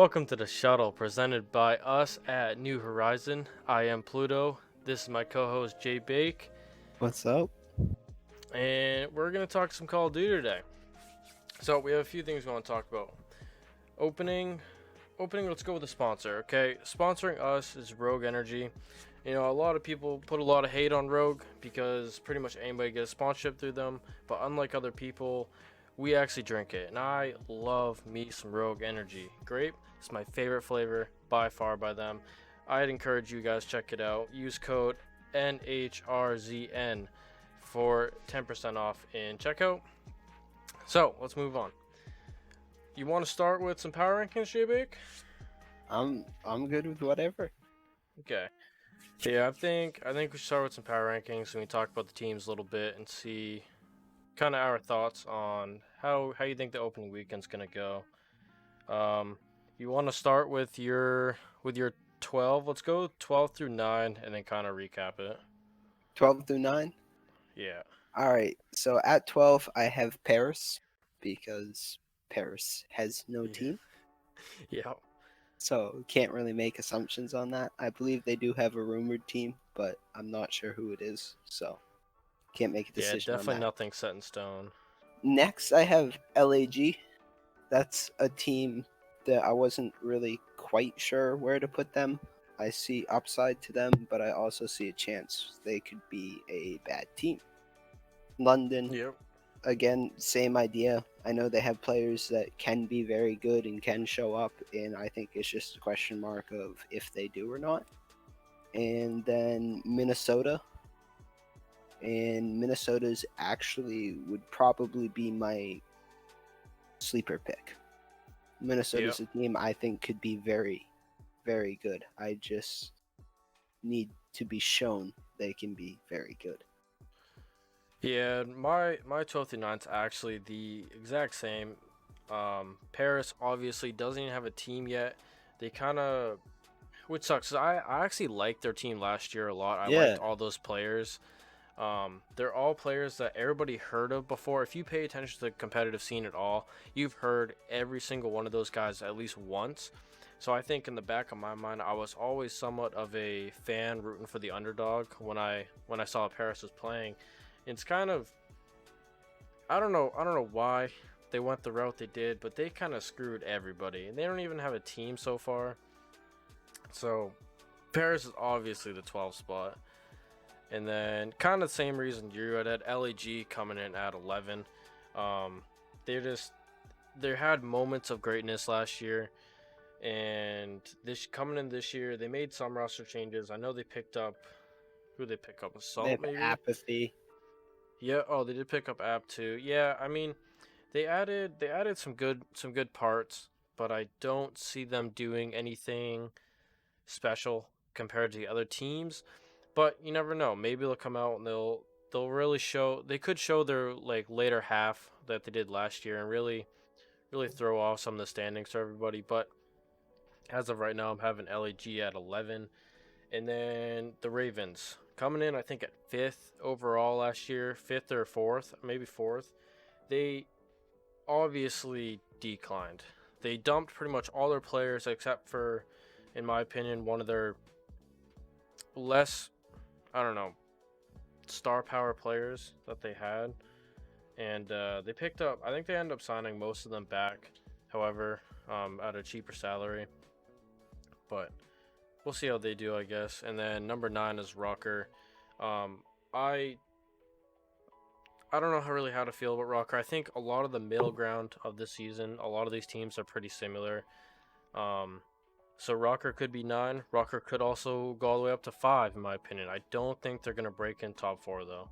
Welcome to the Shuttle, presented by us at New Horizon. I am Pluto. This is my co-host Jay Bake, What's up? and we're gonna talk some Call of Duty today. So we have a few things we want to talk about. Opening, opening. Let's go with the sponsor. Okay, sponsoring us is Rogue Energy. You know, a lot of people put a lot of hate on Rogue because pretty much anybody gets sponsorship through them. But unlike other people, we actually drink it, and I love me some Rogue Energy Grape. It's my favorite flavor by far by them. I'd encourage you guys check it out. Use code NHRZN for 10% off in checkout. So let's move on. You want to start with some power rankings, J-Bake? I'm good with whatever. Okay. Yeah, I think we should start with some power rankings and we talk about the teams a little bit and see kind of our thoughts on how you think the opening weekend's gonna go. Um, you want to start with your 12? Let's go 12 through 9 and then kind of recap it. 12 through 9. Yeah. All right. So at 12 I have Paris because Paris has no Yeah. team. Yeah. So can't really make assumptions on that. I believe they do have a rumored team, but I'm not sure who it is. So can't make a Yeah, decision on definitely that. nothing set in stone. Next I have LAG. That's a team that I wasn't really quite sure where to put them. I see upside to them, but I also see a chance they could be a bad team. London, Yep. again, same idea. I know they have players that can be very good and can show up, and I think it's just a question mark of if they do or not. And then Minnesota, and Minnesota's actually would probably be my sleeper pick. Yep. Minnesota's a team I think could be very, very good. I just need to be shown they can be very good. Yeah, my 12 through 9 is actually the exact same. Paris obviously doesn't even have a team yet. They kind of, which sucks. 'Cause I actually liked their team last year a lot. I liked Yeah, all those players. They're all players that everybody heard of before. If you pay attention to the competitive scene at all, you've heard every single one of those guys at least once. So I think in the back of my mind, I was always somewhat of a fan rooting for the underdog when I saw Paris was playing. It's kind of I don't know why they went the route they did, but they kind of screwed everybody, and they don't even have a team so far. So Paris is obviously the 12th spot. And then kind of the same reason you had LAG coming in at 11. Um, they just they had moments of greatness last year, and this coming in this year they made some roster changes. I know they picked up who they pick up they Assault have maybe. apathy. Yeah. Oh, they did pick up App too. Yeah. I mean they added some good parts, but I don't see them doing anything special compared to the other teams. But you never know. Maybe they'll come out and they'll really show. They could show their like later half that they did last year and really throw off some of the standings for everybody. But as of right now, I'm having LAG at 11, and then the Ravens coming in. I think at fifth overall last year, fifth or fourth, maybe fourth. They obviously declined. They dumped pretty much all their players except for, in my opinion, one of their less, I don't know, star power players that they had, and they picked up. I think they ended up signing most of them back, however, at a cheaper salary. But we'll see how they do, I guess. And then number 9 is Rocker. Um, I I don't know how to feel about Rocker. I think a lot of the middle ground of this season, a lot of these teams are pretty similar. Um, so Rocker could be 9. Rocker could also go all the way up to 5, in my opinion. I don't think they're gonna break in top 4 though.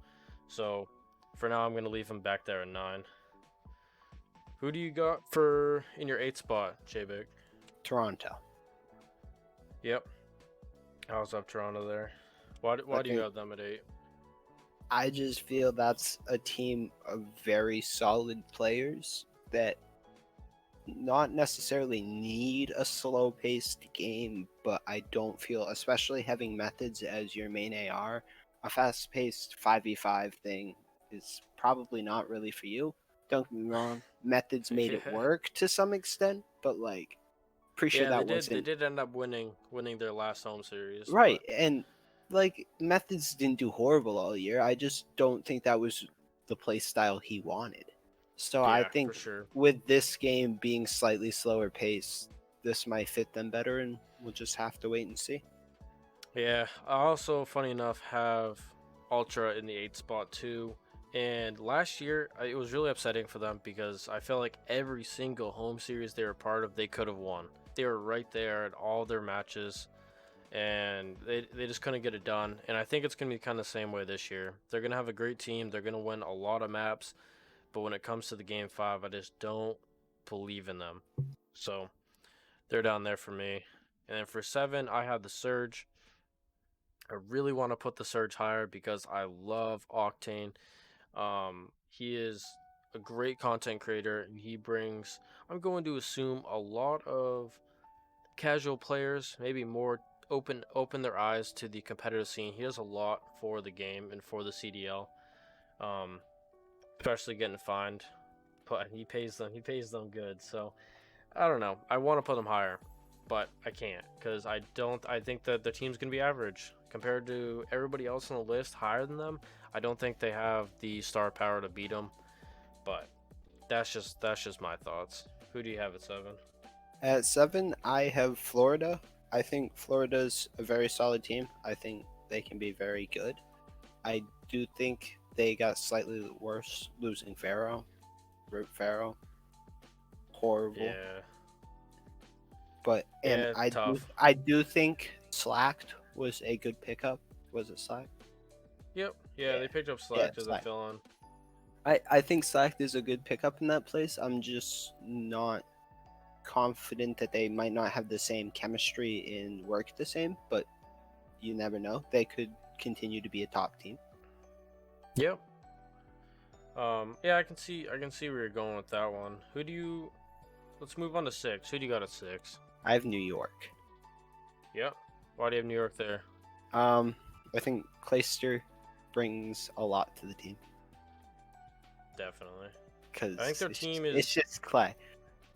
So for now, I'm gonna leave him back there at 9. Who do you got for in your 8th spot, J-Big? Toronto. Yep. How's up Toronto there? Why I why do you think have them at 8? I just feel that's a team of very solid players that not necessarily need a slow paced game, but I don't feel, especially having methods as your main AR, a fast paced 5v5 thing is probably not really for you. Don't get me wrong, methods made it Yeah. work to some extent, but like Pretty sure Yeah, they that did. They wasn't did end up winning their last home series, right. but And like Methods didn't do horrible all year. I just don't think that was the play style he wanted. So I yeah, for think sure. with this game being slightly slower paced, this might fit them better, and we'll just have to wait and see. Yeah, I also, funny enough, have Ultra in the 8th spot too. And last year, it was really upsetting for them because I felt like every single home series they were part of, they could have won. They were right there at all their matches, and they just couldn't get it done. And I think it's going to be kind of the same way this year. They're going to have a great team, they're going to win a lot of maps, but when it comes to the game 5, I just don't believe in them. So they're down there for me. And then for 7, I have the Surge. I really want to put the Surge higher because I love Octane. He is a great content creator. He brings, I'm going to assume, a lot of casual players, maybe more open their eyes to the competitive scene. He does a lot for the game and for the CDL, um, especially getting fined. But he pays them. He pays them good. So I don't know. I want to put them higher, but I can't because I don't. I think that the team's gonna be average compared to everybody else on the list higher than them. I don't think they have the star power to beat them. But that's just my thoughts. Who do you have at 7? At 7, I have Florida. I think Florida's a very solid team. I think they can be very good. I do think they got slightly worse losing Pharaoh. Root Pharaoh. Horrible. Yeah, But and yeah, tough. I do think Slacked was a good pickup. Was it Slack? Yep. Yeah, Yeah. they picked up Yeah, Slack as a Slack. fill-in. I think Slacked is a good pickup in that place. I'm just not confident that they might not have the same chemistry and work the same, but you never know. They could continue to be a top team. Yep. Yeah, I can see where you're going with that one. Who do you? Let's move on to 6. Who do you got at 6? I have New York. Yep. Why do you have New York there? Um, I think Clayster brings a lot to the team Definitely. I think because their team it's is. just Clay.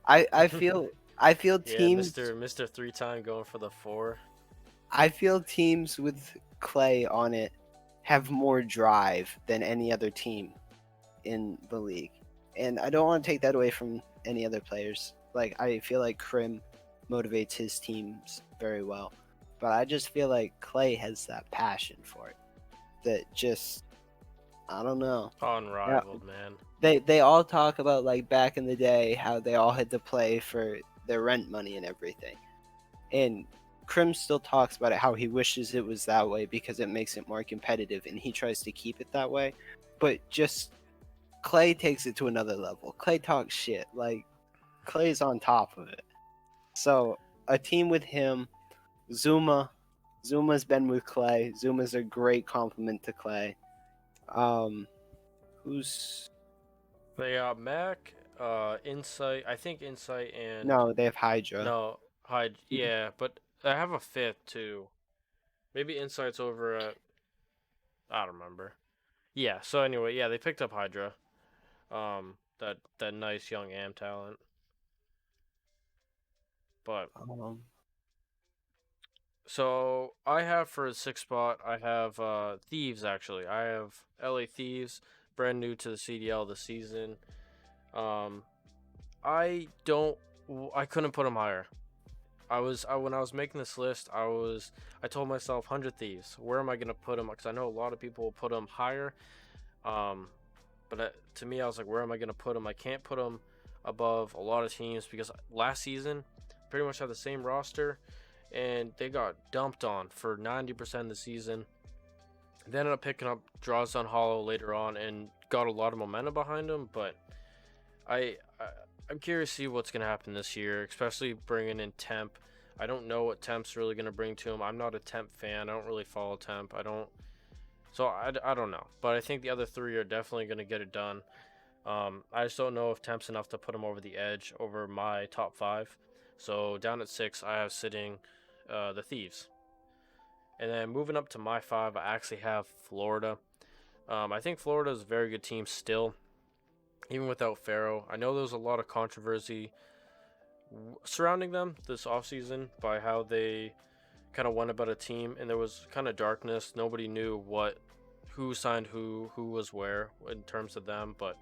I feel Yeah, teams Mister 3-time going for the 4. I feel teams with Clay on it have more drive than any other team in the league. And I don't want to take that away from any other players. Like I feel like Krim motivates his teams very well. But I just feel like Clay has that passion for it. That just I don't know. Yeah, Unrivaled, man. they all talk about like back in the day how they all had to play for their rent money and everything. And Krim still talks about it how he wishes it was that way because it makes it more competitive and he tries to keep it that way. But just Clay takes it to another level. Clay talks shit. Like Clay's on top of it. So a team with him, Zuma. Zuma's been with Clay. Zuma's a great compliment to Clay. Um, who's They got Mac, Insight. I think Insight and no? They have Hydra. no Hyde. Yeah, but I have a 5th too. Maybe Insight's over at. I don't remember. Yeah. So anyway, yeah, they picked up Hydra. That nice young Am talent. But Um, so I have for the 6th spot, I have Thieves actually. I have LA Thieves, brand new to the CDL this season. Um, I don't, I couldn't put them higher. When I was making this list, I told myself 100 Thieves. Where am I gonna put them? Because I know a lot of people will put them higher. Um, but to me, I was like, where am I gonna put them? I can't put them above a lot of teams because last season, pretty much had the same roster, and they got dumped on for 90% of the season. They ended up picking up Draws on Hollow later on and got a lot of momentum behind them. But I I'm curious to see what's gonna happen this year, especially bringing in Temp. I don't know what Temp's really gonna bring to him. I'm not a Temp fan. I don't really follow Temp. I don't. So I don't know. But I think the other 3 are definitely gonna get it done. I just don't know if Temp's enough to put him over the edge over my top 5. So down at 6, I have sitting the Thieves. And then moving up to my 5, I actually have Florida. I think Florida is a very good team still, even without Pharaoh. I know there was a lot of controversy surrounding them this offseason by how they kind of went about a team, and there was kind of darkness. Nobody knew who signed who was where in terms of them. But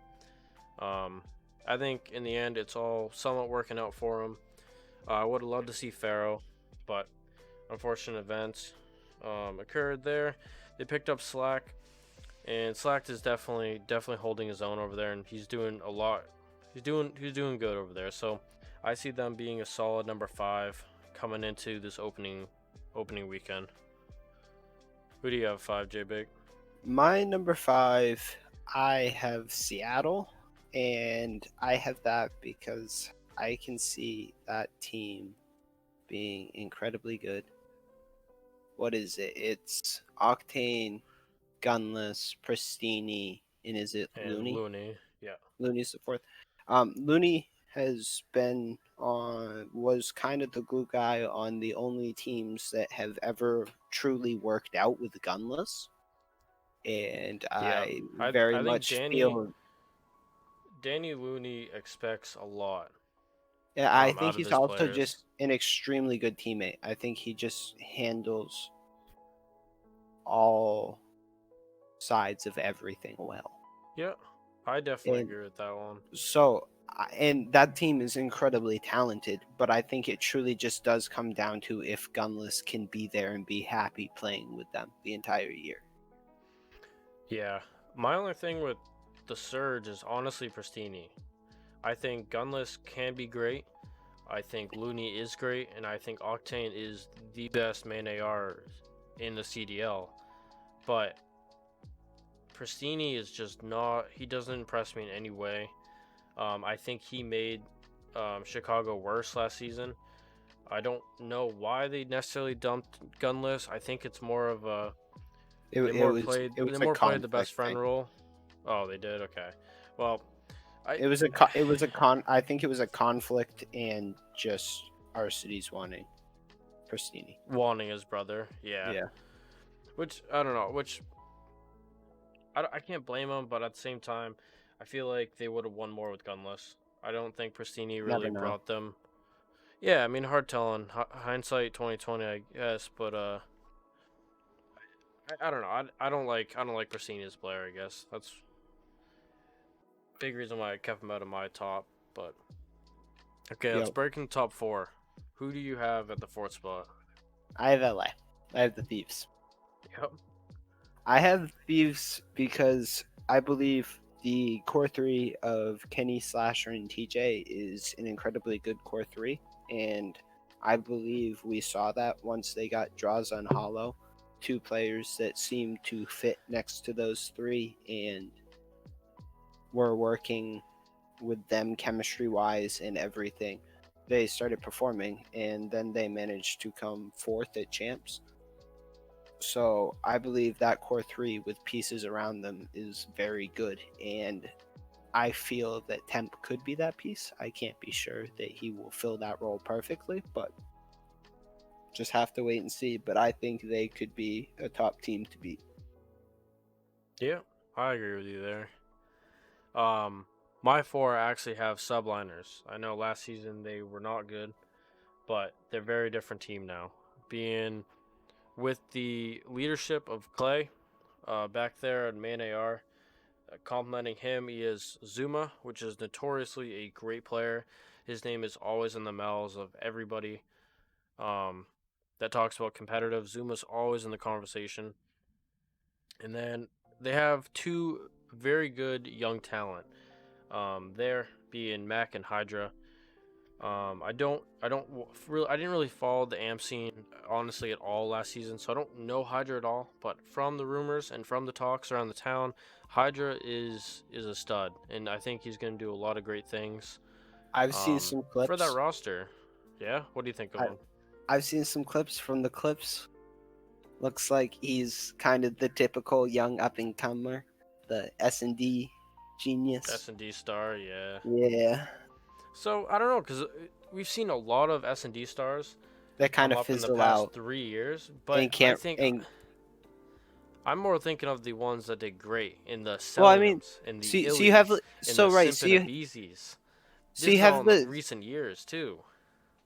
I think in the end, it's all somewhat working out for them. I would have loved to see Pharaoh, but unfortunate events occurred there. They picked up Slack, and Slack is definitely holding his own over there, and he's doing a lot. He's doing good over there. So I see them being a solid number 5 coming into this opening weekend. Who do you have 5, J Big? My number 5, I have Seattle, and I have that because I can see that team being incredibly good. What is it? It's Octane, Gunless, Pristini, and is it And Looney? Looney. Yeah. Looney's the fourth. Looney has been was kind of the glue guy on the only teams that have ever truly worked out with Gunless, and Yeah. I I very I think much Danny feel. Danny Looney expects a lot Yeah, I think out of he's his also players. just an extremely good teammate. I think he just handles all sides of everything well. Yeah. I definitely And agree with that one. so, and that team is incredibly talented, but I think it truly just does come down to if Gunless can be there and be happy playing with them the entire year. Yeah. My only thing with the Surge is honestly Pristini. I think Gunless can be great. I think Looney is great, and I think Octane is the best main AR in the CDL. But Pristini is just not. He doesn't impress me in any way. I think he made Chicago worse last season. I don't know why they necessarily dumped Gunless. I think it's more of a It, they it more was played it they was a more played the best conflict friend thing. role. Oh, they did. Okay. Well, I I think it was a conflict and just our cities wanting Pristini. wanting his brother. Yeah. Yeah, Which I don't know. Which I can't blame him, but at the same time, I feel like they would have won more with Gunless. I don't think Pristini never really know. brought them. Yeah, I mean, hard telling. Hindsight 2020, I guess, but I don't know. I don't like Pristini as a player. I guess that's big reason why I kept him out of my top. But okay, let's Yo, break in top 4. Who do you have at the 4th spot? I have LA. I have the Thieves. Yep. I have Thieves because I believe the core three of Kenny, Slasher, and TJ is an incredibly good core three, and I believe we saw that once they got draws on Hollow, two players that seemed to fit next to those three and were working with them chemistry wise and everything. They started performing, and then they managed to come fourth at champs. So I believe that core three with pieces around them is very good, and I feel that Temp could be that piece. I can't be sure that he will fill that role perfectly, but just have to wait and see. But I think they could be a top team to beat. Yeah, I agree with you there. Um, my 4 actually have subliners. I know last season they were not good, but they're a very different team now. Being with the leadership of Clay back there at main AR, complimenting him, he is Zuma, which is notoriously a great player. His name is always in the mouths of everybody um, that talks about competitive. Zuma's always in the conversation. And then they have 2 very good young talent. There being Mac and Hydra. I didn't really follow the AMP scene honestly at all last season, so I don't know Hydra at all. But from the rumors and from the talks around the town, Hydra is a stud, and I think he's going to do a lot of great things I've seen some for that clips. roster. Yeah, what do you think of I, him? I've seen some clips from the clips. Looks like he's kind of the typical young up and comer, the S&D genius. S&D star, yeah. Yeah, So I don't know because we've seen a lot of S&D stars that kind come of up in the fizzle past out 3 years, but and I can't. think And I'm more thinking of the ones that did great in the well, I mean, Celliums, in the so you have Illies, in the so right. Simpin Abeezes. So This you is all have in the the recent years too.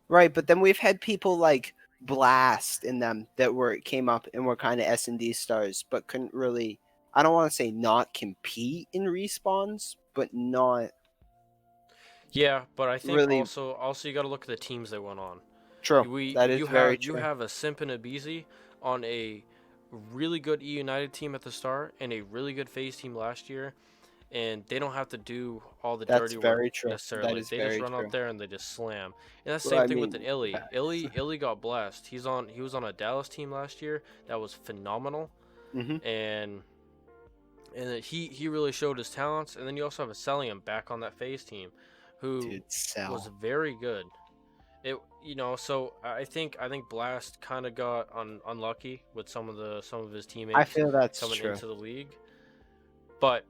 Right, but then we've had people like Blast in them that came up and were kind of S&D stars, but couldn't really. I don't want to say not compete in respawns, but not Yeah, but I think really also you got to look at the teams they went on. true. That is very You true. have a Simp and a Beezy on a really good E United team at the start and a really good FaZe team last year, and they don't have to do all the That's dirty work very true. That necessarily. is They just very run out true. there and they just slam. And that's the Well, same I thing with mean, an Illy. facts. Illy got blessed. He was on a Dallas team last year that was phenomenal, Hmm. and he really showed his talents. And then you also have a Cellium back on that FaZe team, who Dude, was sell. very good. It so I think Blast kind of got unlucky with some of his I teammates feel that's coming true. into the league, but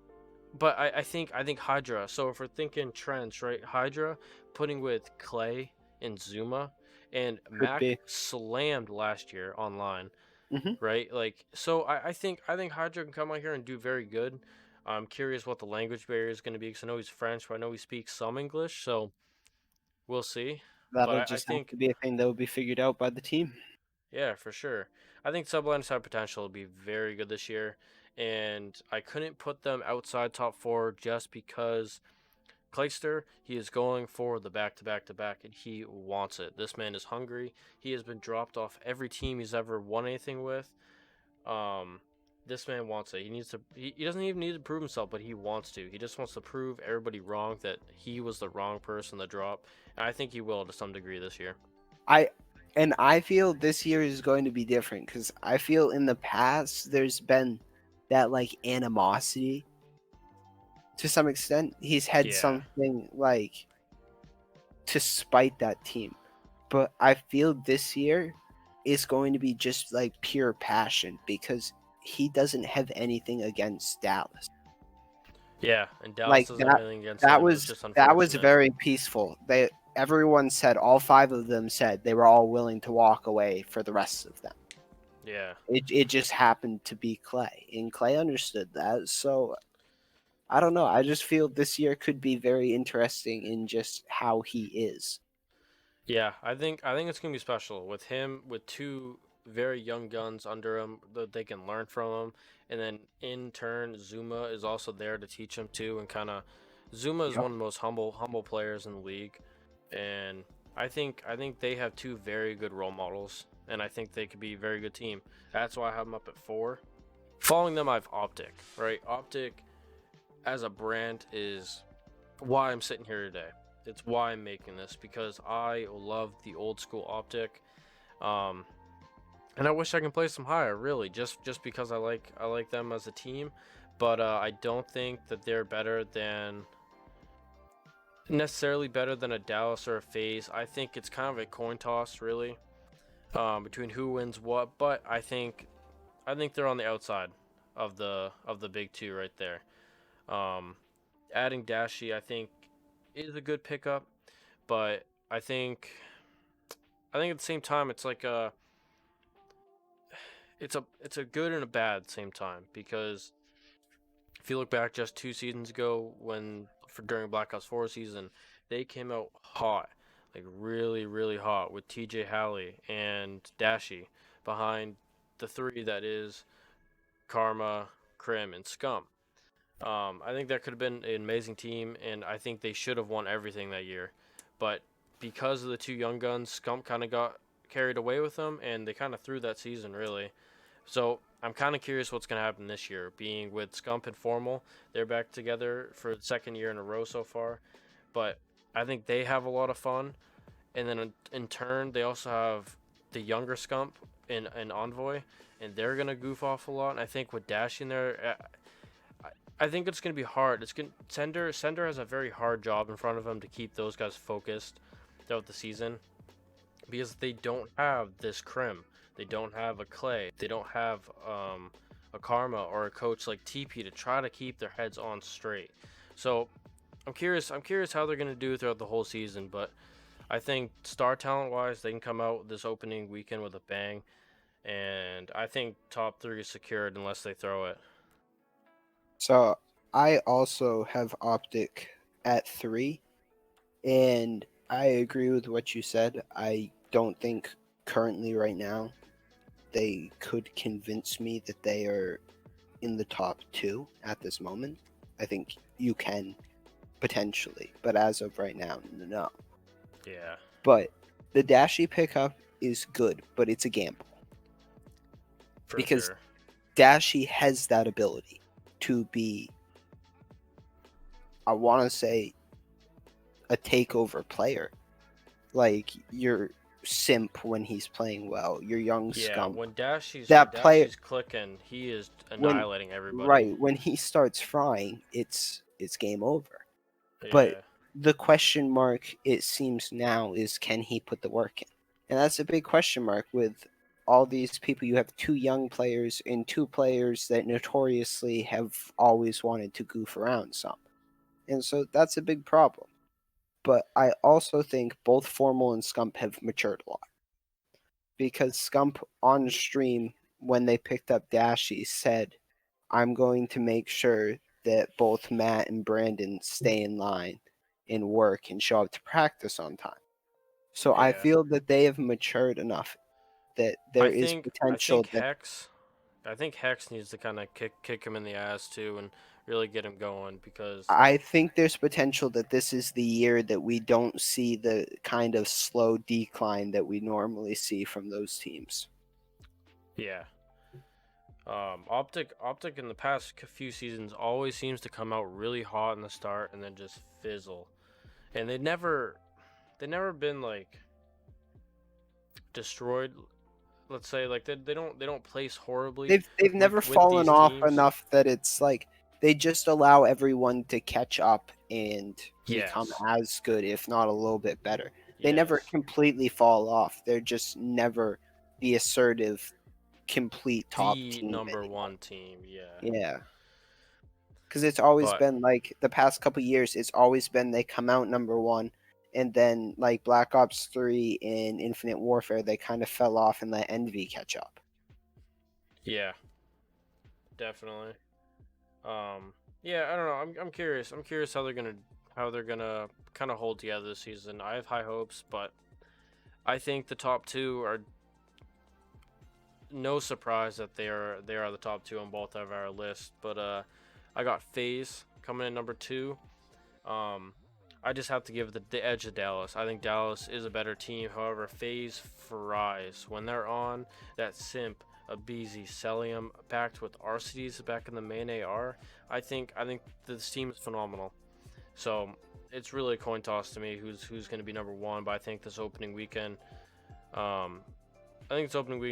I think Hydra. So if we're thinking trends, right? Hydra putting with Clay and Zuma, and Could Mac be. slammed last year online, Hmm. right? Like so I think Hydra can come out here and do very good. I'm curious what the language barrier is going to be because I know he's French, but I know he speaks some English, so we'll see. But That'll I just have think to be a thing that will be figured out by the team. yeah, for sure. I think Subliners have potential to be very good this year, and I couldn't put them outside top four just because Clayster, he is going for the back to back to back, and he wants it. This man is hungry. He has been dropped off every team he's ever won anything with. Um, this man wants it. He needs to. He doesn't even need to prove himself, but he wants to. He just wants to prove everybody wrong that he was the wrong person to drop, and I think he will to some degree this year. I and I feel this year is going to be different because I feel in the past there's been that like animosity to some extent. He's had Yeah. something like to spite that team. But I feel this year is going to be just like pure passion because he doesn't have anything against Dallas. Yeah, and Dallas Like doesn't have anything against that him. It's was just that was unfortunate. very peaceful. They everyone said all five of them said they were all willing to walk away for the rest of them. Yeah. It just happened to be Clay, and Clay understood that. So I don't know. I just feel this year could be very interesting in just how he is. Yeah, I think it's gonna be special with him with two very young guns under him that they can learn from him, and then in turn Zuma is also there to teach him too, and kind of Zuma is Yep. one of the most humble players in the league, and I think they have two very good role models, and I think they could be a very good team. That's why I have them up at four. Following them, I have Optic. Right, Optic as a brand is why I'm sitting here today. It's why I'm making this because I love the old school Optic, um, and I wish I can play some higher. Really, just because I like them as a team, but I don't think that they're better than necessarily better than a Dallas or a FaZe. I think it's kind of a coin toss, really, between who wins what. But I think they're on the outside of the big two right there. Um, Adding Dashi, I think, is a good pickup, but I think at the same time it's like it's a good and a bad at the same time because if you look back just 2 seasons ago when for during Black Ops 4 season, they came out hot, like really hot with TJ Halley and Dashi behind the three that is Karma, Krim, and Scum. I think that could have been an amazing team, and I think they should have won everything that year. But because of the two young guns, Scump kind of got carried away with them, and they kind of threw that season, really. So I'm kind of curious what's going to happen this year, being with Scump and Formal. They're back together for the second year in a row so far. But I think they have a lot of fun. And then in turn, they also have the younger Scump in Envoy, and they're going to goof off a lot. And I think with Dash in there, I think it's gonna be hard. It's gonna Sender has a very hard job in front of him to keep those guys focused throughout the season because they don't have this Crim, they don't have a Clay, they don't have a Karma or a coach like TP to try to keep their heads on straight. So I'm curious how they're gonna do throughout the whole season, but I think star talent wise, they can come out this opening weekend with a bang, and I think top three is secured unless they throw it. So I also have Optic at 3, and I agree with what you said. I don't think currently, right now, they could convince me that they are in the top two at this moment. I think you can potentially, but as of right now, no. Yeah, But the Dashi pickup is good, but it's a gamble for because sure. Dashi has that ability to be, I want to say, a takeover player. Like your simp when he's playing well, your young Yeah, scump. when That player Dashi's clicking, he is when annihilating everybody. right when he starts frying, it's game over. But Yeah, the question mark it seems now is can he put the work in? And that's a big question mark with all these people. You have two young players and two players that notoriously have always wanted to goof around some. And so that's a big problem. But I also think both Formal and Scump have matured a lot. Because Scump on stream, when they picked up Dashy, said, I'm going to make sure that both Matt and Brandon stay in line and work and show up to practice on time. So I yeah. feel that they have matured enough that there is I potential think that Hex needs to kind of kick him in the ass too and really get him going because I think there's potential that this is the year that we don't see the kind of slow decline that we normally see from those teams. yeah. Optic in the past few seasons always seems to come out really hot in the start and then just fizzle. And they never been like destroyed. Let's say like they don't place horribly They've never with fallen these off teams. enough that it's like they just allow everyone to catch up and become Yes, as good, if not a little bit better. They never yes. completely fall off. They're just never the assertive, complete top The team number anymore. one team, yeah. Yeah, because it's always But been like the past couple years. It's always been they come out number one, and then like Black Ops 3 and Infinite Warfare, they kind of fell off and let Envy catch up. yeah, definitely. Yeah, I don't know. I'm curious. I'm curious how they're gonna kind of hold together this season. I have high hopes, but I think the top two are no surprise that they are the top two on both of our lists. But I got FaZe coming in number two. Um, I just have to give the edge to Dallas. I think Dallas is a better team. However, FaZe fries when they're on that simp. Abizi, Celium, packed with RCDs back in the main AR. I think this team is phenomenal. So it's really a coin toss to me who's going to be number one. But um, I think this opening weekend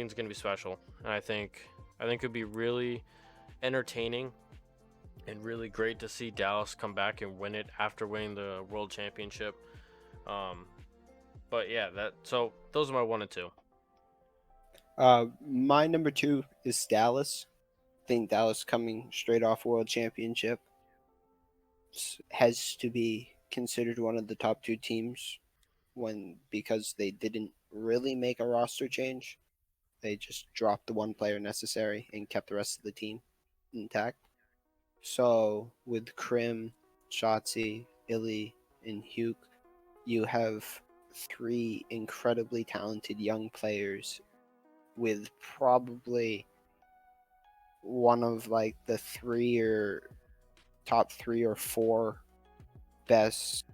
is going to be special, and I think it'd be really entertaining and really great to see Dallas come back and win it after winning the World Championship. Um, but yeah, that so those are my one and two. My number two is Dallas. I think Dallas coming straight off World Championship has to be considered one of the top two teams when because they didn't really make a roster change. They just dropped the one player necessary and kept the rest of the team intact. So with Krim, Shotzi, Illy, and Hugh, you have three incredibly talented young players with probably one of like the three or top three or four best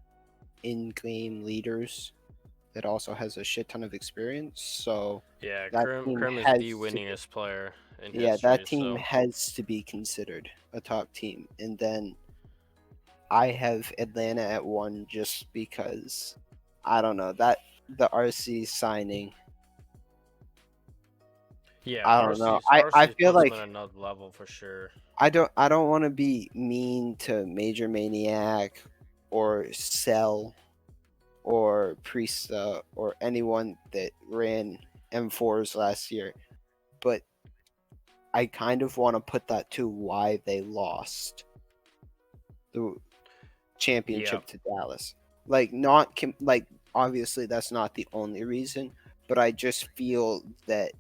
in-game leaders that also has a shit ton of experience. So Yeah, that team Krim is the has to, winningest player in yeah, that history. team So has to be considered a top team. And then I have Atlanta at one just because I don't know that the RC signing. yeah, I don't know. I RC's feel puts them like at another level for sure. I don't want to be mean to Major Maniac or Cell or Priesta or anyone that ran M4s last year, but I kind of want to put that to why they lost the Yep. championship to Dallas. Like not like obviously that's not the only reason, but I just feel that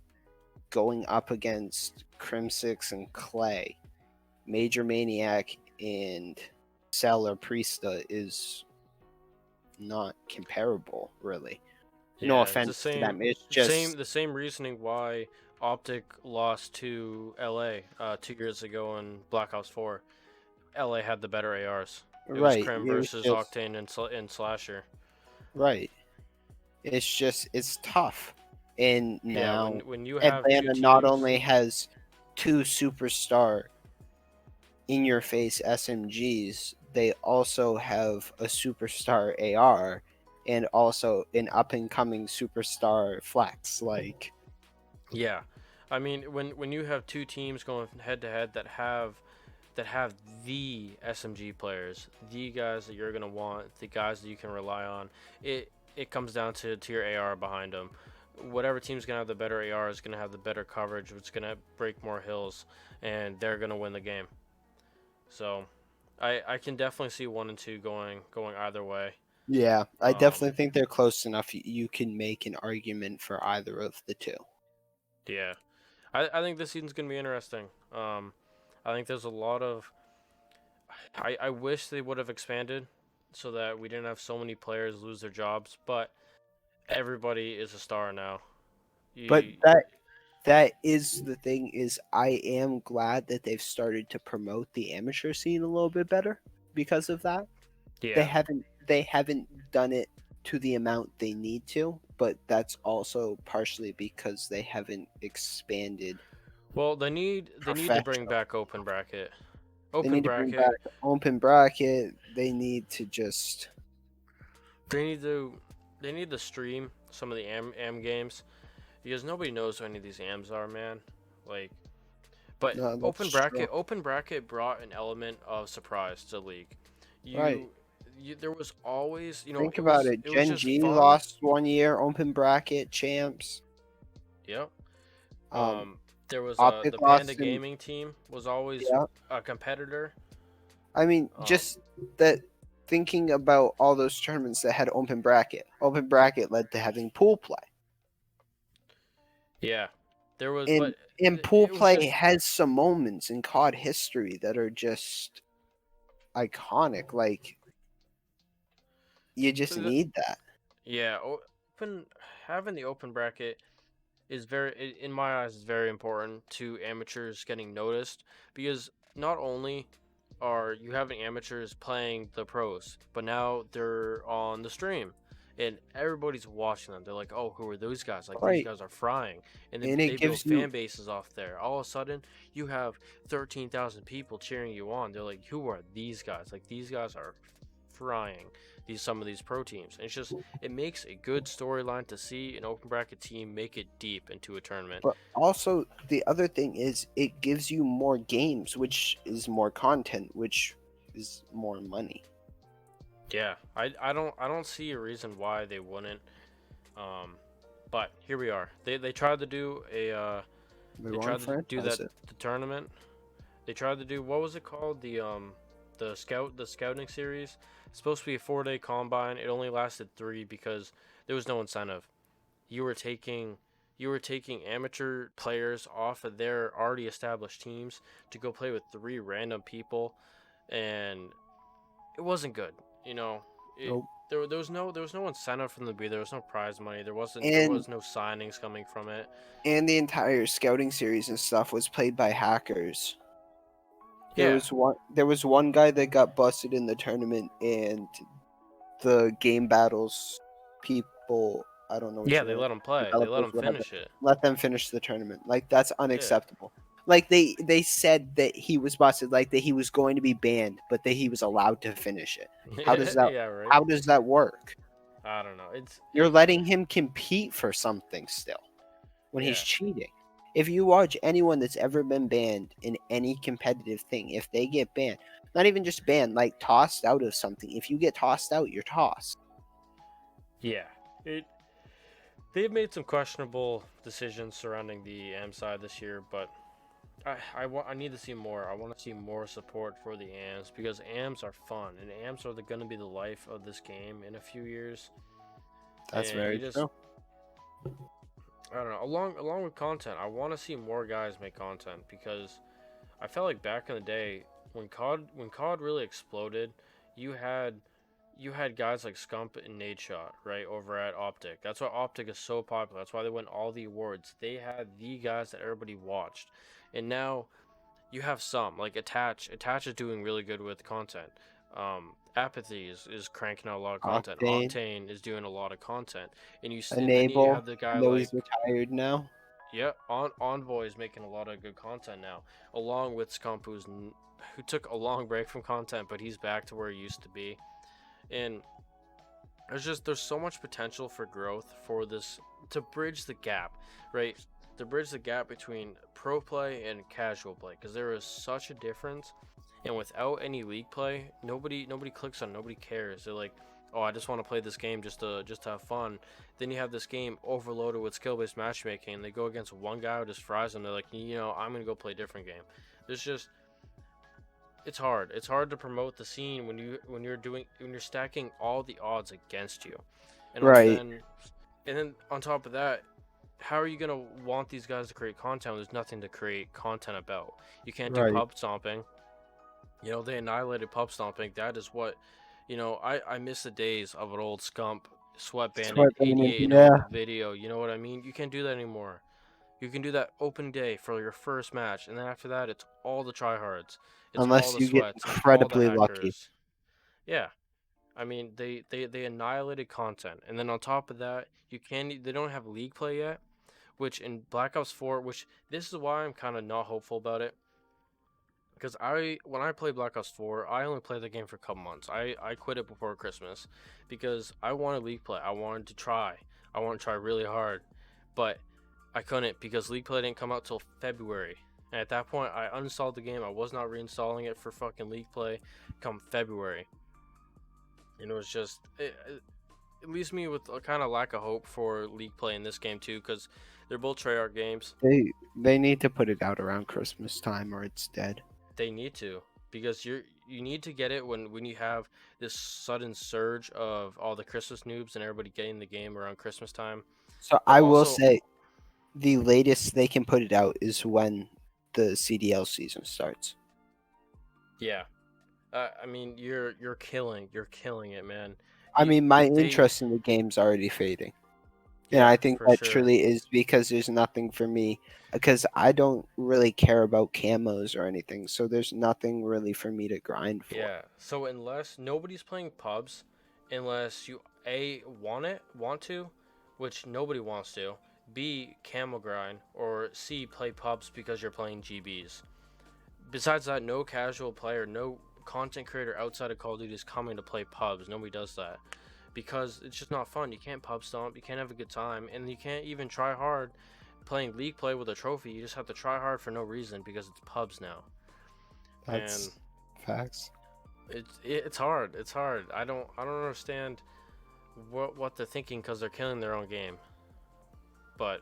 going up against Crimsix and Clay, Major Maniac and Cell or Priesta is not comparable, really. No Yeah, it's the offense to same them. It's same just the same reasoning why Optic lost to LA 2 years ago in Black Ops 4. LA had the better ARs. It was right. Crim It was versus just Octane and Slasher. right. It's tough. And Yeah, now when you have two Atlanta not teams, only has two superstar in your face SMGs, they also have a superstar AR and also an up and coming superstar flex. Like, yeah. I mean, when you have two teams going head to head that have the SMG players, the guys that you're gonna want, the guys that you can rely on, it comes down to your AR behind them. Whatever team's gonna have the better AR is gonna have the better coverage. It's gonna break more hills, and they're gonna win the game. So, I can definitely see 1 and 2 going either way. yeah, I Um, definitely think they're close enough. You can make an argument for either of the two. yeah, I think this season's gonna be interesting. I think there's a lot of. I wish they would have expanded, so that we didn't have so many players lose their jobs. But everybody is a star now. But You, that is the thing is I am glad that they've started to promote the amateur scene a little bit better because of that. They yeah. haven't done it to the amount they need to, but that's also partially because they haven't expanded Well, they need to bring professional. back open bracket. They Open need to bring back bracket. open bracket. They need to just They need to they need to stream some of the am games because nobody knows who any of these ams are, man. Like, but no, that's true. open bracket brought an element of surprise to the league. Right. You there was always, Think about it. it was Gen just G fun. lost 1 year open bracket champs. Yep. Um, There was Optic the Panda lost in Gaming team was always yeah. a competitor. I mean, Um, just that thinking about all those tournaments that had open bracket. Open bracket led to having pool play. yeah, there was, And but and pool it was play just has some moments in COD history that are just iconic. Like you just the, need that. yeah, open having the open bracket is in my eyes, is very important to amateurs getting noticed, because not only are you having amateurs playing the pros, but now they're on the stream and everybody's watching them. They're like, oh, who are those guys? Like, these Right. guys are frying. And And they it build gives you fan bases off there. All of a sudden, you have 13,000 people cheering you on. They're like, who are these guys? Like, these guys are frying some of these pro teams. And it's just, it makes a good storyline to see an open bracket team make it deep into a tournament. but also the other thing is it gives you more games, which is more content, which is more money. Yeah, I don't see a reason why they wouldn't. Um, but here we are. They tried to do We they want tried to to do franchise that it. the tournament. They tried to do, what was it called, the scouting series. It's supposed to be a 4-day combine. It only lasted 3 because there was no incentive. You were taking you were taking amateur players off of their already established teams to go play with 3 random people, and it wasn't good. You know, it Nope. there was no incentive from the B. There was no prize money. There And was no signings coming from it. the entire scouting series and stuff was played by hackers. Yeah, There was one guy that got busted in the tournament, and the game battles people, I don't know what yeah, you they want, let him play. They let developers, him whatever, finish it. let them finish the tournament. Like that's Yeah, unacceptable. Like they said that he was busted, like that he was going to be banned, but that he was allowed to finish it. yeah, right. How does that work? I don't know. You're letting him compete for something still when he's Yeah, cheating. If you watch anyone that's ever been banned in any competitive thing, if they get banned, not even just banned, like tossed out of something, if you get tossed out, you're tossed. yeah. It they've made some questionable decisions surrounding the AM side this year, but I need to see more. I want to see more support for the AMs, because AMs are fun and AMs are going to be the life of this game in a few years. That's And very true. I don't know. Along with content, I want to see more guys make content, because I felt like back in the day when COD really exploded, you had you had guys like Scump and Nadeshot, right, over at Optic. That's why Optic is so popular. That's why they win all the awards. They had the guys that everybody watched. And now you have some, like Attach. Attach is doing really good with content. Apathy is cranking out a lot of content. Octane, Octane is doing a lot of content. And then you Enable. have the guy Though like, he's retired now. yeah, Envoy is making a lot of good content now, along with Scump, who took a long break from content, but he's back to where he used to be. And there's so much potential for growth for this, to bridge the gap, right? To bridge the gap between pro play and casual play, because there is such a difference. And without any league play, nobody clicks on, nobody cares. They're like, oh, I just want to play this game just to have fun. Then you have this game overloaded with skill based matchmaking, and they go against one guy who just fries them. They're like, I'm gonna go play a different game. There's just It's hard. It's hard to promote the scene when you're stacking all the odds against you, Right, and then on top of that, how are you gonna want these guys to create content when there's nothing to create content about? You can't do right. pub stomping. They annihilated pub stomping. That is what, I miss the days of an old Scump Sweat Bandit Sweatband, 88 and 0 yeah. video. You know what I mean? You can't do that anymore. You can do that open day for your first match, and then after that, it's all the tryhards, it's all Unless the you get sweats, it's all the incredibly lucky. hackers. Yeah, I mean they annihilated content, and then on top of that, they don't have league play yet, which in Black Ops 4, which this is why I'm kind of not hopeful about it, because when I played Black Ops 4, I only played the game for a couple months. I quit it before Christmas because I wanted league play. I wanted to try. I wanted to try really hard, but I couldn't because League Play didn't come out till February. And at that point, I uninstalled the game. I was not reinstalling it for fucking League Play come February. And it was just, it leaves me with a kind of lack of hope for League Play in this game too, because they're both Treyarch games. They need to put it out around Christmas time or it's dead. They need to, because you need to get it when you have this sudden surge of all the Christmas noobs and everybody getting the game around Christmas time. So But I will also, say the latest they can put it out is when the CDL season starts. yeah, I mean you're killing it, man. I You mean, my they interest in the game's already fading. And Yeah, I think for that sure. truly is because there's nothing for me, because I don't really care about camos or anything. So there's nothing really for me to grind for. Yeah. So unless nobody's playing pubs, unless you want to, which nobody wants to, B camel grind, or C play pubs because you're playing GBs. Besides that, no casual player, no content creator outside of Call of Duty is coming to play pubs. Nobody does that because it's just not fun. You can't pub stomp, you can't have a good time, and you can't even try hard playing league play with a trophy. You just have to try hard for no reason because it's pubs now. And That's facts. it's hard. It's hard. I don't understand what they're thinking because they're killing their own game. But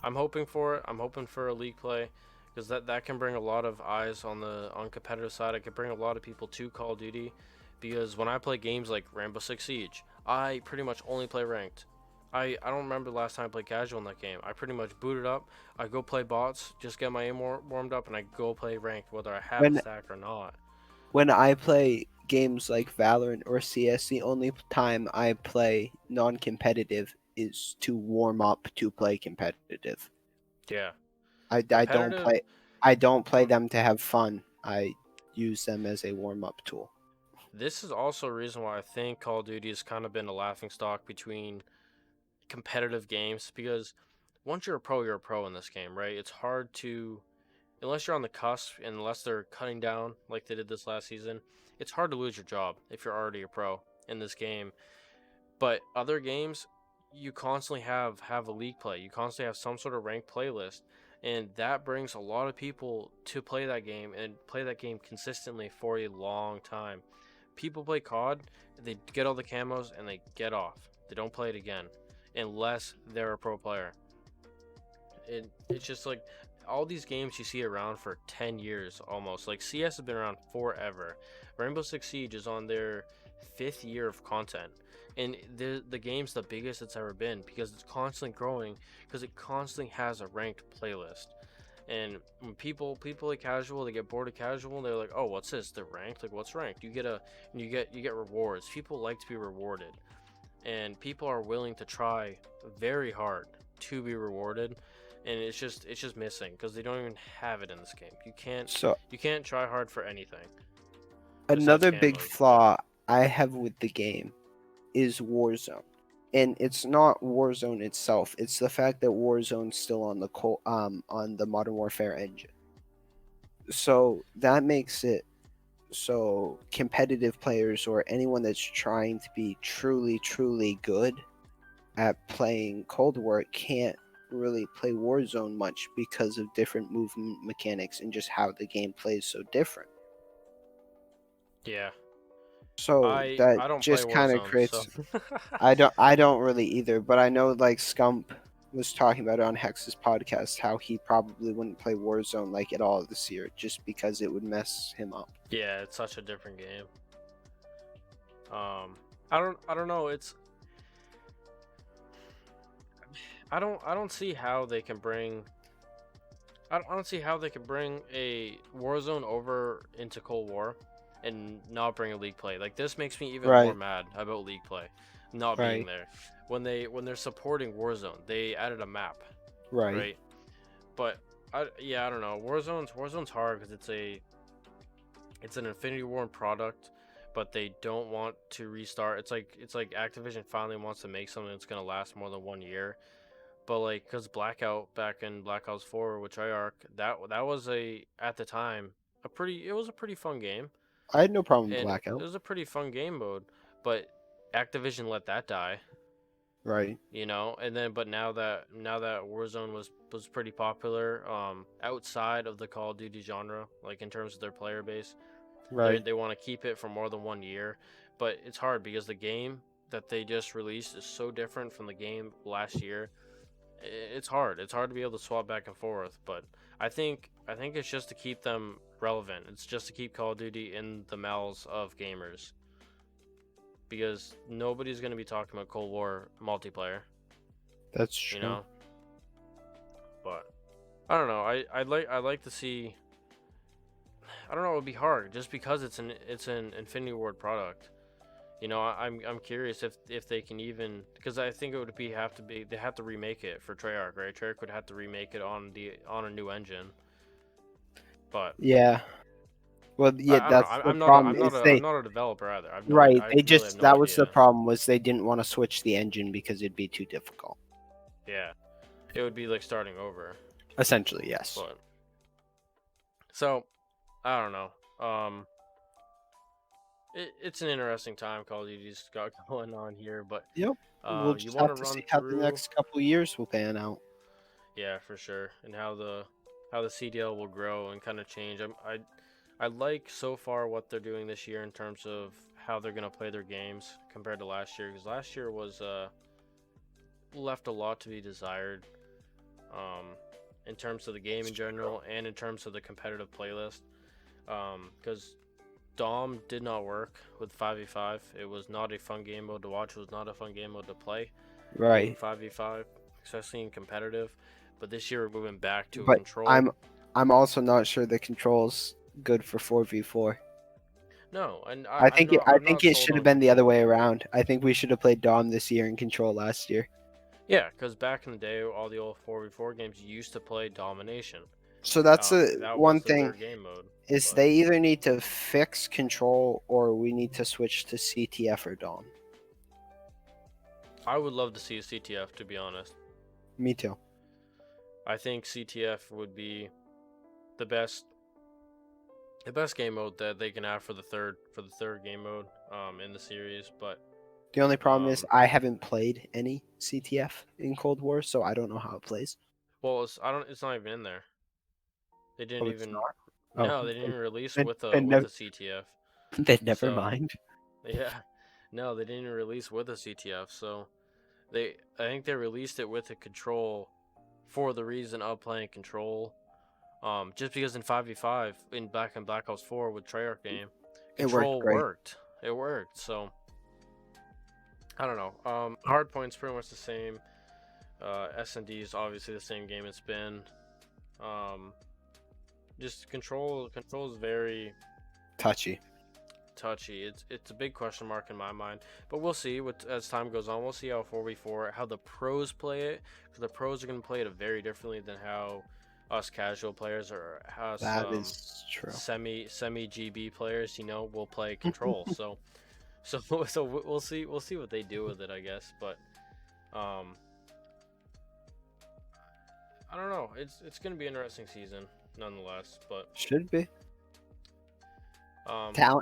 I'm hoping for it. I'm hoping for a league play because that can bring a lot of eyes on competitive side. It can bring a lot of people to Call of Duty because when I play games like Rainbow Six Siege, I pretty much only play ranked. I don't remember the last time I played casual in that game. I pretty much boot it up. I go play bots, just get my aim warmed up, and I go play ranked, whether I have a When stack or not. when I play games like Valorant or CS, the only time I play non-competitive is to warm up to play competitive. Yeah, I don't competitive. play Um, them to have fun. I use them as a warm-up tool. this is also a reason why I think Call of Duty has kind of been a laughing stock between competitive games because once you're a pro in this game, right? It's hard to, unless you're on the cusp and unless they're cutting down like they did this last season, it's hard to lose your job if you're already a pro in this game. But other games, you constantly have a league play. You constantly have some sort of ranked playlist, and that brings a lot of people to play that game and play that game consistently for a long time. People play COD, they get all the camos and they get off. They don't play it again unless they're a pro player. It's just like all these games you see around for 10 years almost. Like CS has been around forever. Rainbow Six Siege is on their 5th year of content. And the game's the biggest it's ever been because it's constantly growing because it constantly has a ranked playlist. And when people play casual, they get bored of casual. They're like, oh, what's this? They're ranked. Like, what's ranked? You get rewards. People like to be rewarded, and people are willing to try very hard to be rewarded. And it's just missing because they don't even have it in this game. So You can't try hard for anything besides another big camos. flaw I have with the game is Warzone. And it's not Warzone itself. It's the fact that Warzone's still on on the Modern Warfare engine. So that makes it so competitive players or anyone that's trying to be truly good at playing Cold War can't really play Warzone much because of different movement mechanics and just how the game plays so different. Yeah, So that I don't play just kind of Warzone, so creates. I don't really either, but I know like Scump was talking about it on Hex's podcast how he probably wouldn't play Warzone like at all this year just because it would mess him up. yeah, it's such a different game. I don't know. I don't see how they can bring. I don't see how they can bring a Warzone over into Cold War, and not bring a League play. Like this makes me even more Right, mad about League play, not being right, there. When they're supporting Warzone, they added a map, right, right? But I don't know. Warzone's hard because it's an Infinity War product, but they don't want to restart. It's like Activision finally wants to make something that's gonna last more than 1 year. But like, cause Blackout back in Black Ops 4 with Treyarch, that was at the time it was a pretty fun game, I had no problem with and it Blackout. was a pretty fun game mode. But Activision let that die, Right, and then but now that Warzone was pretty popular, outside of the Call of Duty genre, like in terms of their player base. right. They want to keep it for more than 1 year, but it's hard because the game that they just released is so different from the game last year. It's hard. It's hard to be able to swap back and forth, but I think it's just to keep them relevant. It's just to keep Call of Duty in the mouths of gamers because nobody's going to be talking about Cold War multiplayer, That's you true. know. But I don't know. I'd like to see. I don't know. It would be hard just because it's an Infinity Ward product. I'm curious if they can even, because I think it would they have to remake it for Treyarch, right? Treyarch would have to remake it on a new engine, but Yeah. Well, yeah, I don't know. that's I'm, the I'm not a problem. I'm not Is a I'm they not a developer either. right? I They really have just no that was the idea. problem was they didn't want to switch the engine because it'd be too difficult. Yeah, it would be like starting over, Essentially, yes. but so I don't know. It's an interesting time Call of Duty's got going on here, but Yep. We'll you just want have to to see run how the through. next couple years will pan out. Yeah, for sure, and how the CDL will grow and kind of change. I like so far what they're doing this year in terms of how they're gonna play their games compared to last year, because last year was left a lot to be desired, um, in terms of the game It's in true. general and in terms of the competitive playlist. Because Dom did not work with 5v5. It was not a fun game mode to watch. It was not a fun game mode to play in Right. 5v5, especially in competitive. But this year we're moving back to a But control. I'm also not sure the controls good for 4v4. No, and I I'm think not I I'm think not it sold should have on been the other control. way around. I think we should have played Dom this year and Control last year. Yeah, because back in the day, all the old 4v4 games used to play domination. So that's a That one was thing their game mode. is But they either need to fix Control or we need to switch to CTF or Dom. I would love to see a CTF, to be honest. Me too. I think CTF would be the best the best game mode that they can have for the third game mode in the series. But The only problem is um I haven't played any CTF in Cold War, so I don't know how it plays. well, it's not even in there. They didn't Oh, it's even not. Oh, no, they didn't even release then, with a then, never, CTF. then never So mind. yeah, no, they didn't even release with a CTF. So I think they released it with a control for the reason of playing control. Just because in 5v5 in Black Ops 4 with Treyarch game, It worked control great. worked. It worked. So I don't know. Hardpoint's pretty much the same. S and D is obviously the same game it's been. Um, just control is very Touchy. touchy. It's a big question mark in my mind, but we'll see. What as time goes on, we'll see how 4v4, how the pros play it, because the pros are gonna play it very differently than how us casual players or us That is true. semi GB players, will play control. So so we'll see what they do with it, I guess. But um, I don't know. It's gonna be an interesting season nonetheless. But Should be.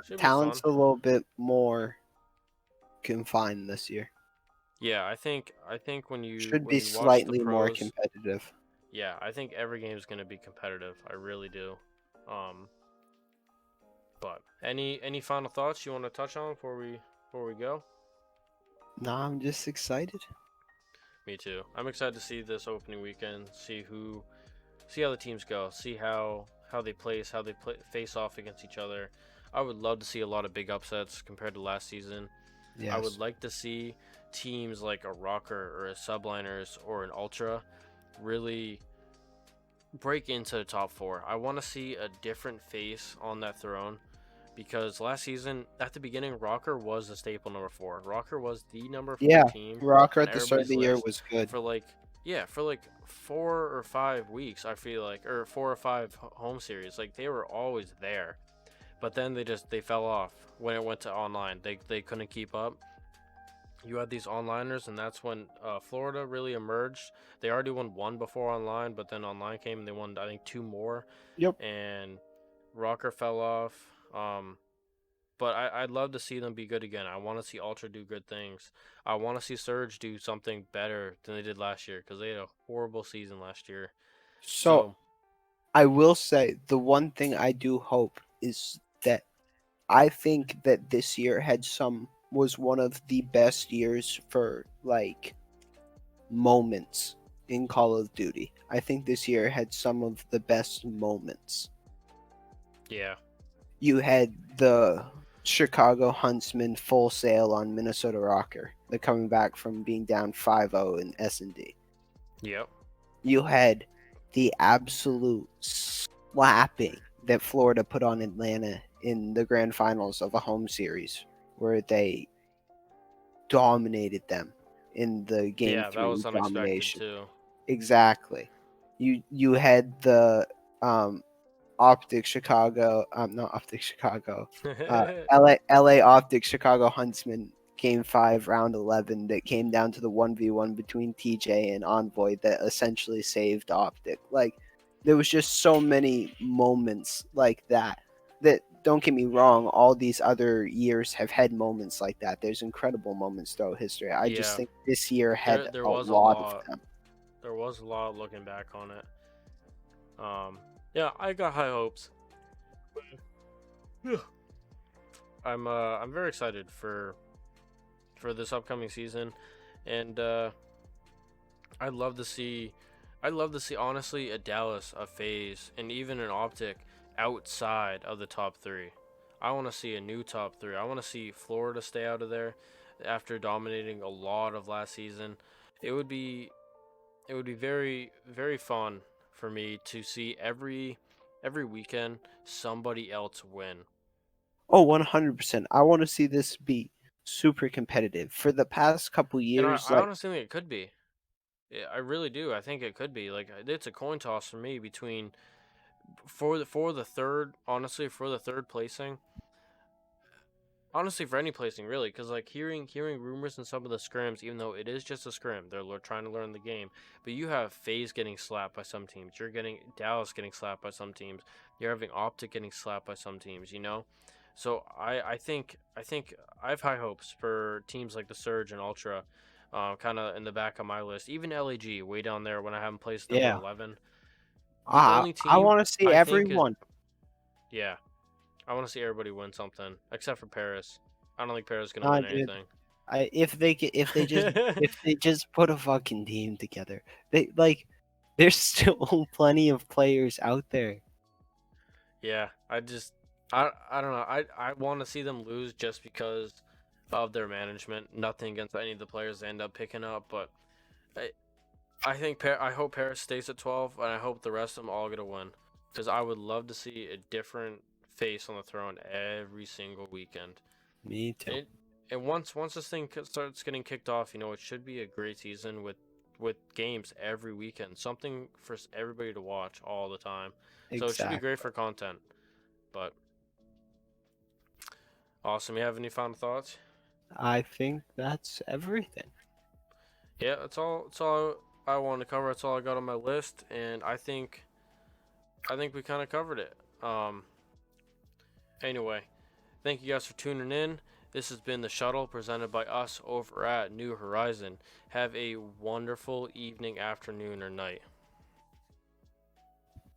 should be Talent's fun. a little bit more confined this year. Yeah, I think when you Should when be you watch the slightly more pros, competitive. yeah, I think every game is gonna be competitive. I really do. Um, but any final thoughts you want to touch on before we go? Nah, I'm just excited. Me too. I'm excited to see this opening weekend. See how the teams go. See how they place, how they face off against each other. I would love to see a lot of big upsets compared to last season. I would Yes. like to see teams like a Rocker or a Subliners or an Ultra really break into the top four. I want to see a different face on that throne because last season at the beginning, Rocker was the staple number four. Rocker was the number four Yeah. team Rocker on at the start of everybody's the year list was good. for like 4 or 5 weeks. I feel like, or 4 or 5 home series. Like they were always there, but then they fell off when it went to online. They couldn't keep up. You had these onliners, and that's when Florida really emerged. They already won one before online, but then online came and they won I think two more, Yep. and Rocker fell off. But I'd love to see them be good again. I want to see Ultra do good things. I want to see Surge do something better than they did last year because they had a horrible season last year. So So I will say the one thing I do hope is that I think that this year was one of the best years for like moments in Call of Duty. I think this year had some of the best moments. yeah, You had the Chicago Huntsman full sail on Minnesota Rocker. They're coming back from being down 5-0 in S&D. yep, You had the absolute slapping that Florida put on Atlanta in the grand finals of a home series where they dominated them in the game yeah. That was 3 unexpected domination. too. Exactly. You had the Optic Chicago, not Optic Chicago, LA Optic Chicago Huntsman Game 5 Round 11 that came down to the 1v1 between TJ and Envoy that essentially saved Optic. Like there was just so many moments like that don't get me wrong, all these other years have had moments like that. There's incredible moments throughout history. I just Yeah, think this year had there a was a lot of lot. them. There was a lot looking back on it. Yeah, I got high hopes. I'm very excited for this upcoming season, and I'd love to see, I'd love to see honestly a Dallas, a FaZe, and even an Optic outside of the top three. I want to see a new top three. I want to see Florida stay out of there after dominating a lot of last season. It would be it would be very very fun for me to see every weekend somebody else win. Oh, 100%. I want to see this be super competitive. For the past couple And years, I like, honestly think it could be. Yeah, I really do. I think it could be. Like it's a coin toss for me between for the third, honestly, for the third placing. Honestly, for any placing really, because like hearing rumors in some of the scrims, even though it is just a scrim, they're trying to learn the game. But you have FaZe getting slapped by some teams. You're getting Dallas getting slapped by some teams. You're having Optic getting slapped by some teams. So I think I have high hopes for teams like the Surge and Ultra, kind of in the back of my list. Even LAG way down there when I haven't placed number yeah, 11. The I only I team want to see I think is everyone. yeah. I want to see everybody win something except for Paris. I don't think Paris is gonna Nah, win dude. anything. If they just put a fucking team together, they like there's still plenty of players out there. Yeah, I don't know. I want to see them lose just because of their management. Nothing against any of the players they end up picking up, but I hope Paris stays at 12, and I hope the rest of them all get a win, because I would love to see a different face on the throne every single weekend. Me too. It and once this thing starts getting kicked off, it should be a great season with games every weekend, something for everybody to watch all the time. So it should be great Exactly. for content. But awesome. You have any final thoughts? I think that's everything. Yeah, that's all. That's all I wanted to cover. That's all I got on my list, and I think we kind of covered it. Anyway, thank you guys for tuning in. This has been the Shuttle presented by us over at New Horizon. Have a wonderful evening, afternoon, or night.